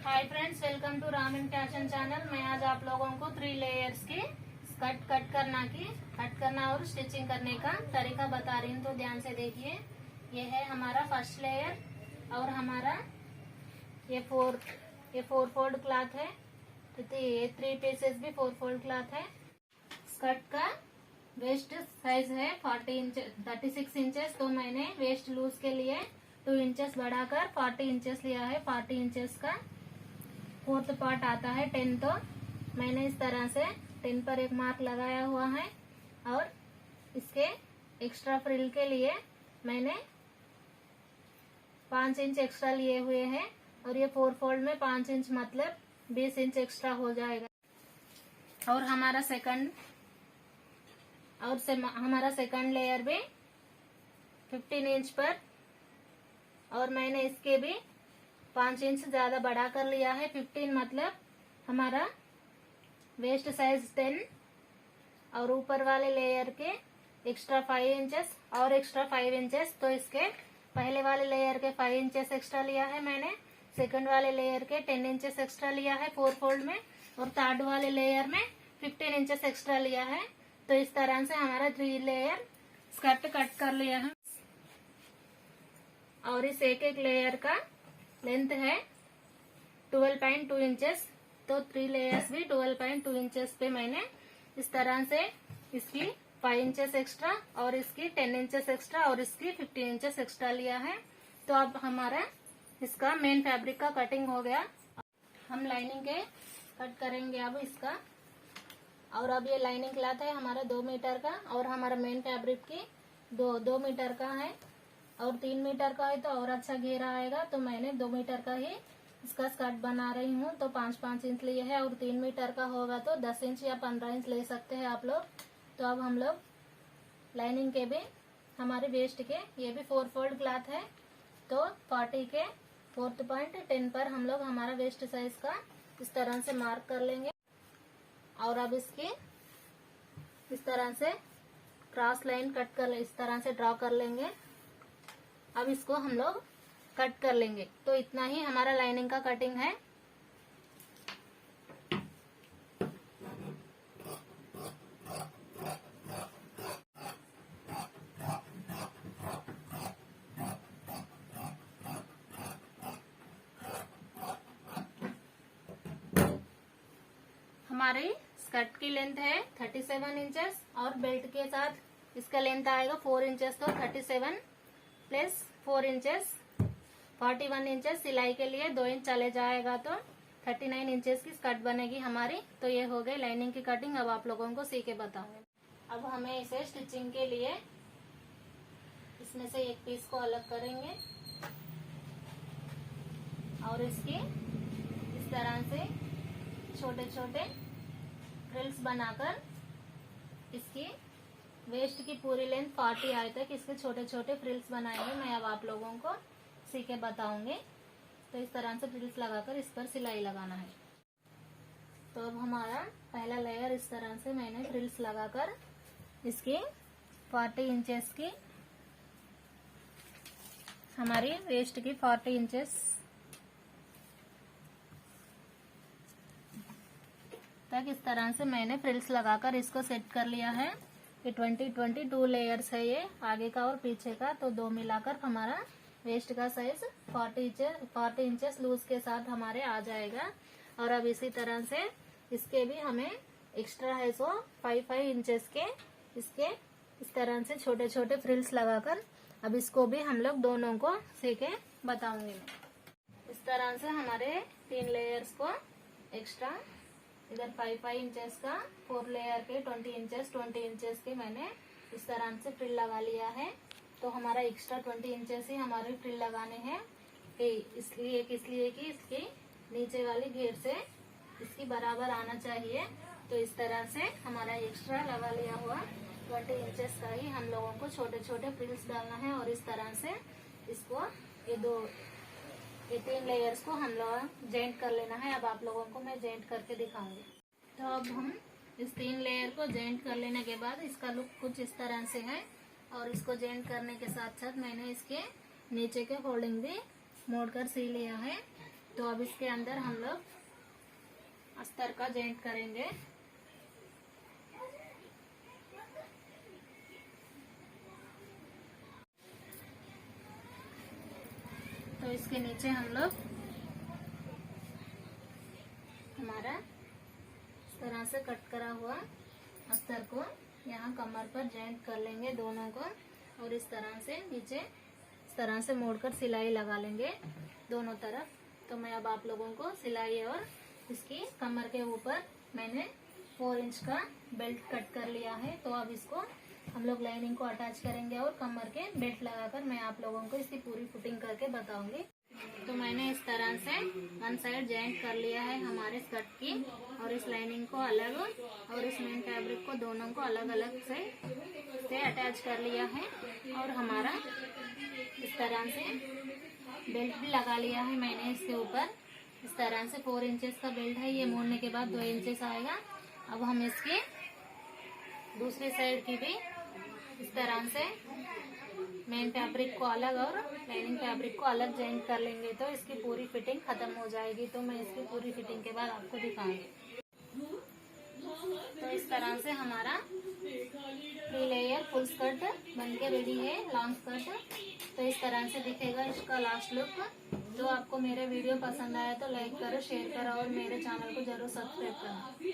Hi friends, welcome to Ram and fashion channel. मैं आज आप लोगों को 3 लेयर्स की स्कर्ट कट करना और स्टिचिंग करने का तरीका बता रही हूँ, तो ध्यान से देखिए। ये है हमारा फर्स्ट लेयर और हमारा ये फोर फोल्ड क्लॉथ है। तो ये 3 पीसेस भी 4 फोल्ड क्लॉथ है। स्कर्ट का वेस्ट साइज है 36 इंचेस। तो मैंने वेस्ट लूज के लिए 2 इंचेस बढ़ाकर 40 इंचेस लिया है। 40 इंचेस का 4th पार्ट आता है 10। तो मैंने इस तरह से 10 पर एक मार्क लगाया हुआ है और इसके एक्स्ट्रा फ्रिल के लिए मैंने 5 इंच एक्स्ट्रा लिए हुए हैं। और ये 4 फोल्ड में 5 इंच मतलब 20 इंच एक्स्ट्रा हो जाएगा। और हमारा सेकंड लेयर भी 15 इंच पर, और मैंने इसके भी 5 इंच ज्यादा बढ़ा कर लिया है। 15 मतलब हमारा वेस्ट साइज 10 और ऊपर वाले लेयर के एक्स्ट्रा 5 इंचेस और एक्स्ट्रा 5 इंचेस। तो इसके पहले वाले लेयर के 5 इंचेस एक्स्ट्रा लिया है मैंने, सेकंड वाले लेयर के 10 इंचेस एक्स्ट्रा लिया है 4 फोल्ड में, और थर्ड वाले लेयर में 15 इंचेस एक्स्ट्रा लिया है। तो इस तरह से हमारा 3 लेयर स्कर्ट कट कर लिया है। और इस एक लेयर का लेंथ है 12.2 इंचेस। तो 3 लेयर्स भी 12.2 इंचेस पे मैंने इस तरह से इसकी 5 इंचेस एक्स्ट्रा और इसकी 10 इंचेस एक्स्ट्रा और इसकी 15 इंचेस एक्स्ट्रा लिया है। तो अब हमारा इसका मेन फैब्रिक का कटिंग हो गया। हम लाइनिंग के कट करेंगे अब इसका। और अब ये लाइनिंग क्लॉथ है हमारा 2 मीटर का, और हमारा मेन फैब्रिक की 2 मीटर का है। और 3 मीटर का है तो और अच्छा घेरा आएगा। तो मैंने 2 मीटर का ही इसका स्कर्ट बना रही हूँ। तो 5-5 इंच लिए है, और 3 मीटर का होगा तो 10 इंच या 15 इंच ले सकते हैं आप लोग। तो अब हम लोग लाइनिंग के भी हमारे वेस्ट के ये भी 4 फोल्ड क्लॉथ है। तो 40 के 4th पॉइंट 10 पर हम लोग हमारा वेस्ट साइज का इस तरह से मार्क कर लेंगे। और अब इसकी इस तरह से क्रॉस लाइन कट कर इस तरह से ड्रॉ कर लेंगे। अब इसको हम लोग कट कर लेंगे। तो इतना ही हमारा लाइनिंग का कटिंग है। हमारी स्कर्ट की लेंथ है 37 इंचेस और बेल्ट के साथ इसका लेंथ आएगा 4 इंचेस। तो 37 प्लस 4 इंचेस 41 इंचेस। सिलाई के लिए 2 इंच चले जाएगा तो 39 इंचेस की स्कर्ट बनेगी हमारी। तो ये हो गई लाइनिंग की कटिंग। अब आप लोगों को सी के बताऊंगी। अब हमें इसे स्टिचिंग के लिए इसमें से एक पीस को अलग करेंगे और इसकी इस तरह से छोटे छोटे फ्रिल्स बनाकर इसकी वेस्ट की पूरी लेंथ 40 आए तक इसके छोटे छोटे फ्रिल्स बनाएंगे। मैं अब आप लोगों को सी के बताऊंगी। तो इस तरह से फ्रिल्स लगाकर इस पर सिलाई लगाना है। तो अब हमारा पहला लेयर इस तरह से मैंने फ्रिल्स लगाकर इसकी 40 इंचेस की हमारी वेस्ट की 40 इंचेस तक इस तरह से मैंने फ्रिल्स लगाकर इसको सेट कर लिया है। ये 22 लेयर्स है, ये आगे का और पीछे का। तो 2 मिलाकर हमारा वेस्ट का साइज 40 इंचेस लूज के साथ हमारे आ जाएगा। और अब इसी तरह से इसके भी हमें एक्स्ट्रा है सो 5 इंचेस के इसके इस तरह से छोटे छोटे फ्रिल्स लगाकर अब इसको भी हम लोग दोनों को सी के बताऊंगी। इस तरह से हमारे 3 लेयर्स को एक्स्ट्रा इधर 5 इंचेस का 4 लेयर के 20 इंचेस के मैंने इस तरह से फ्रिल लगा लिया है। तो हमारा एक्स्ट्रा 20 इंचेस ही हमारे फ्रिल लगाने हैं, इसलिए कि इसकी नीचे वाली घेर से इसकी बराबर आना चाहिए। तो इस तरह से हमारा एक्स्ट्रा लगा लिया हुआ 20 इंचेस का ही हम लोगों को छोटे छोटे फ्रिल्स डालना है। और इस तरह से इसको ये 3 लेयर्स को हम लोग जॉइंट कर लेना है। अब आप लोगों को मैं जॉइंट करके दिखाऊंगी। तो अब हम इस 3 लेयर को जॉइंट कर लेने के बाद इसका लुक कुछ इस तरह से है। और इसको जॉइंट करने के साथ साथ मैंने इसके नीचे के फोल्डिंग भी मोड़कर सी लिया है। तो अब इसके अंदर हम लोग अस्तर का जॉइंट करेंगे। तो इसके नीचे हम लोग हमारा इस तरह से कट करा हुआ अस्तर को यहाँ कमर पर जॉइंट कर लेंगे दोनों को, और इस तरह से नीचे इस तरह से मोड़कर सिलाई लगा लेंगे दोनों तरफ। तो मैं अब आप लोगों को सिलाई और इसकी कमर के ऊपर मैंने 4 इंच का बेल्ट कट कर लिया है। तो अब इसको हम लोग लाइनिंग को अटैच करेंगे और कमर के बेल्ट लगाकर मैं आप लोगों को इसकी पूरी फिटिंग करके बताऊंगी। तो मैंने इस तरह से वन साइड जॉइंट कर लिया है हमारे स्कर्ट की, और इस लाइनिंग को अलग और इस मेन फैब्रिक को दोनों को अलग अलग से अटैच कर लिया है। और हमारा इस तरह से बेल्ट भी लगा लिया है मैंने इसके ऊपर। इस तरह से 4 इंचेस का बेल्ट है, ये मोड़ने के बाद 2 इंचेस आएगा। अब हम इसकी दूसरी साइड की भी इस तरह से मेन फैब्रिक को अलग और लाइनिंग फैब्रिक को अलग जॉइंट कर लेंगे, तो इसकी पूरी फिटिंग खत्म हो जाएगी। तो मैं इसकी पूरी फिटिंग के बाद आपको दिखाऊंगी। तो इस तरह से हमारा 3 लेयर फुल स्कर्ट बनके रेडी है, लॉन्ग स्कर्ट। तो इस तरह से दिखेगा इसका लास्ट लुक। जो आपको मेरे वीडियो पसंद आया तो लाइक करो, शेयर करो और मेरे चैनल को जरूर सब्सक्राइब करो।